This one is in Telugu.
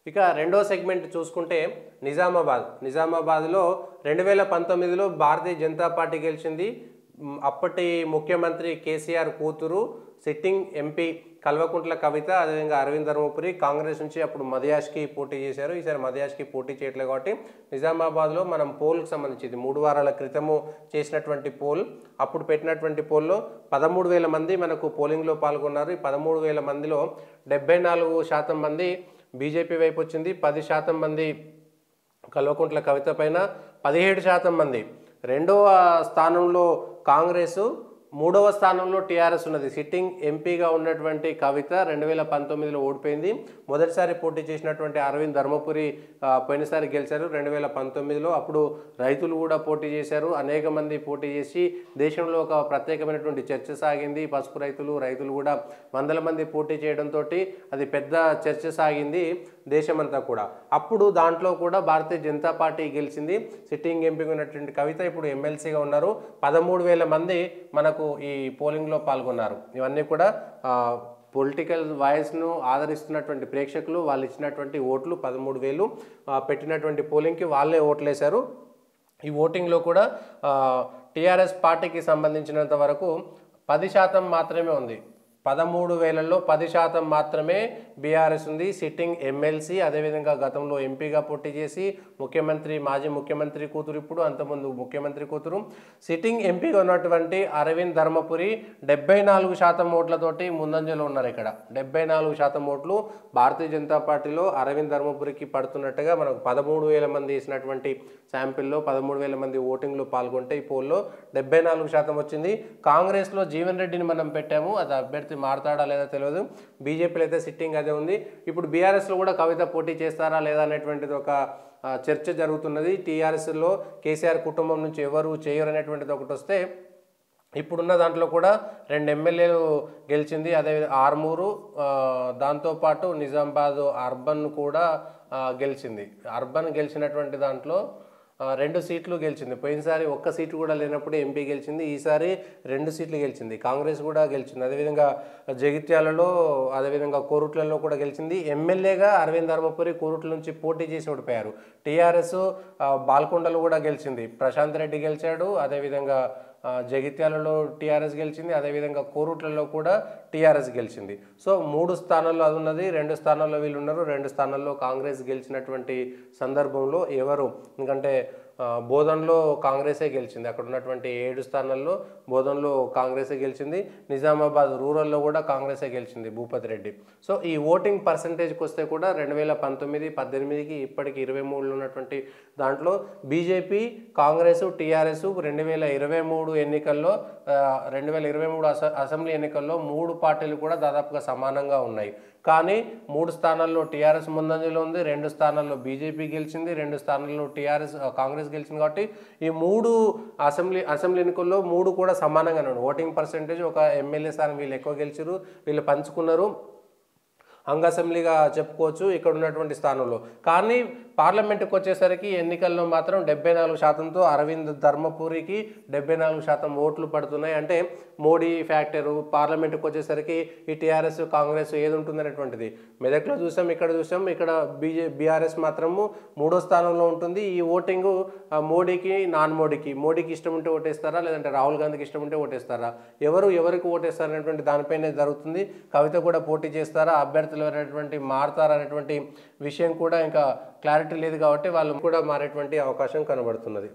ఇక రెండో సెగ్మెంట్ చూసుకుంటే నిజామాబాద్లో 2019లో భారతీయ జనతా పార్టీ గెలిచింది. అప్పటి ముఖ్యమంత్రి కేసీఆర్ కూతురు సిట్టింగ్ ఎంపీ కల్వకుంట్ల కవిత, అదేవిధంగా అరవింద్ ధర్మపురి కాంగ్రెస్ నుంచి అప్పుడు మదయాష్కి పోటీ చేశారు. ఈసారి మదయాష్కి పోటీ చేయట్లేదు కాబట్టి నిజామాబాద్లో మనం పోల్కి సంబంధించింది 3 వారాల క్రితము చేసినటువంటి పోల్, అప్పుడు పెట్టినటువంటి పోల్లో 13,000 మంది మనకు పోలింగ్లో పాల్గొన్నారు. ఈ 13,000 మందిలో 74% మంది బీజేపీ వైపు వచ్చింది, 10% మంది కల్వకుంట్ల కవిత పైన, 17% మంది రెండవ స్థానంలో కాంగ్రెసు, మూడవ స్థానంలో టీఆర్ఎస్ ఉన్నది. సిట్టింగ్ ఎంపీగా ఉన్నటువంటి కవిత 2019లో ఓడిపోయింది. మొదటిసారి పోటీ చేసినటువంటి అరవింద్ ధర్మపురి పోయినసారి గెలిచారు 2019లో. అప్పుడు రైతులు కూడా పోటీ చేశారు, అనేక మంది పోటీ చేసి దేశంలో ఒక ప్రత్యేకమైనటువంటి చర్చ సాగింది. పసుపు రైతులు కూడా వందల మంది పోటీ చేయడంతో అది పెద్ద చర్చ సాగింది దేశమంతా కూడా. అప్పుడు దాంట్లో కూడా భారతీయ జనతా పార్టీ గెలిచింది. సిట్టింగ్ ఎంపీగా ఉన్నటువంటి కవిత ఇప్పుడు ఎమ్మెల్సీగా ఉన్నారు. 13,000 మంది మనకు ఈ పోలింగ్లో పాల్గొన్నారు. ఇవన్నీ కూడా పొలిటికల్ వాయిస్ను ఆదరిస్తున్నటువంటి ప్రేక్షకులు, వాళ్ళు ఇచ్చినటువంటి ఓట్లు 13,000 పెట్టినటువంటి పోలింగ్కి వాళ్ళే ఓట్లు వేశారు. ఈ ఓటింగ్లో కూడా టీఆర్ఎస్ పార్టీకి సంబంధించినంత వరకు 10% మాత్రమే ఉంది. 13,000లో 10% మాత్రమే బీఆర్ఎస్ ఉంది. సిట్టింగ్ ఎమ్మెల్సీ, అదేవిధంగా గతంలో ఎంపీగా పోటీ చేసి మాజీ ముఖ్యమంత్రి కూతురు, ఇప్పుడు అంతకుముందు ముఖ్యమంత్రి కూతురు, సిట్టింగ్ ఎంపీగా ఉన్నటువంటి అరవింద్ ధర్మపురి 74% ఓట్లతోటి ముందంజలో ఉన్నారు. ఇక్కడ 74% ఓట్లు భారతీయ జనతా పార్టీలో అరవింద్ ధర్మపురికి పడుతున్నట్టుగా మనకు 13,000 మంది వేసినటువంటి శాంపిల్లో 13,000 మంది ఓటింగ్లో పాల్గొంటే ఈ పోల్లో 74% వచ్చింది. కాంగ్రెస్లో జీవన్ రెడ్డిని మనం పెట్టాము, అది అభ్యర్థి మారతాడా లేదా తెలియదు. బీజేపీలో అయితే సిట్టింగ్ అదే ఉంది. ఇప్పుడు బీఆర్ఎస్లో కూడా కవిత పోటీ చేస్తారా లేదా అనేటువంటిది ఒక చర్చ జరుగుతున్నది. టీఆర్ఎస్లో కేసీఆర్ కుటుంబం నుంచి ఎవరు చేయరు అనేటువంటిది ఒకటి వస్తే, ఇప్పుడున్న దాంట్లో కూడా 2 ఎమ్మెల్యేలు గెలిచింది, అదే ఆర్మూరు, దాంతోపాటు నిజామాబాద్ అర్బన్ కూడా గెలిచింది. అర్బన్ గెలిచినటువంటి దాంట్లో 2 సీట్లు గెలిచింది. పోయినసారి 1 సీటు కూడా లేనప్పుడు ఎంపీ గెలిచింది, ఈసారి 2 సీట్లు గెలిచింది. కాంగ్రెస్ కూడా గెలిచింది. అదేవిధంగా జగిత్యాలలో, అదేవిధంగా కోరుట్లలో కూడా గెలిచింది. ఎమ్మెల్యేగా అరవింద్ ధర్మపురి కోరుట్ల నుంచి పోటీ చేసి ఓడిపోయారు. టీఆర్ఎస్ బాల్కొండలు కూడా గెలిచింది, ప్రశాంత్ రెడ్డి గెలిచాడు. అదేవిధంగా జగిత్యాలలో టీఆర్ఎస్ గెలిచింది, అదేవిధంగా కోరుట్లలో కూడా టీఆర్ఎస్ గెలిచింది. సో 3 స్థానాల్లో అది ఉన్నది, 2 స్థానాల్లో వీళ్ళు ఉన్నారు. 2 స్థానాల్లో కాంగ్రెస్ గెలిచినటువంటి సందర్భంలో ఎవరు, ఎందుకంటే బోధన్లో కాంగ్రెసే గెలిచింది. అక్కడ ఉన్నటువంటి 7 స్థానాల్లో బోధన్లో కాంగ్రెసే గెలిచింది. నిజామాబాద్ రూరల్లో కూడా కాంగ్రెసే గెలిచింది, భూపతి రెడ్డి. సో ఈ ఓటింగ్ పర్సంటేజ్కి వస్తే కూడా 2019, 18కి ఇప్పటికి 23లో ఉన్నటువంటి దాంట్లో బీజేపీ, కాంగ్రెస్, టీఆర్ఎస్ 2023 ఎన్నికల్లో 2023 అసెంబ్లీ ఎన్నికల్లో 3 పార్టీలు కూడా దాదాపుగా సమానంగా ఉన్నాయి. కానీ 3 స్థానాల్లో టీఆర్ఎస్ ముందంజలో ఉంది, 2 స్థానాల్లో బీజేపీ గెలిచింది, 2 స్థానాల్లో కాంగ్రెస్ గెలిచింది. కాబట్టి ఈ 3 అసెంబ్లీ ఎన్నికల్లో 3 కూడా సమానంగానే ఉంది. ఓటింగ్ పర్సెంటేజ్ ఒక ఎమ్మెల్యే స్థానం వీళ్ళు ఎక్కువ గెలిచారు, వీళ్ళు పంచుకున్నారు, అంగ అసెంబ్లీగా చెప్పుకోవచ్చు ఇక్కడ ఉన్నటువంటి స్థానంలో. కానీ పార్లమెంటుకి వచ్చేసరికి ఎన్నికల్లో మాత్రం 74%తో అరవింద్ ధర్మపురికి 74% ఓట్లు పడుతున్నాయి. అంటే మోడీ ఫ్యాక్టరు. పార్లమెంటుకి వచ్చేసరికి ఈ టీఆర్ఎస్, కాంగ్రెస్ ఏది ఉంటుందనేటువంటిది మెదక్లో చూసాం, ఇక్కడ బీఆర్ఎస్ మాత్రము 3వ స్థానంలో ఉంటుంది. ఈ ఓటింగు మోడీకి, నాన్ మోడీకి ఇష్టం ఉంటే ఓటేస్తారా, లేదంటే రాహుల్ గాంధీకి ఇష్టం ఉంటే ఓటేస్తారా, ఎవరికి ఓటేస్తారా అనేటువంటి దానిపైనే జరుగుతుంది. కవిత కూడా పోటీ చేస్తారా, అభ్యర్థులు అనేటువంటి మారతారా అనేటువంటి విషయం కూడా ఇంకా క్లారిటీ లేదు. కాబట్టి వాళ్ళు కూడా మారేటువంటి అవకాశం కనబడుతున్నది.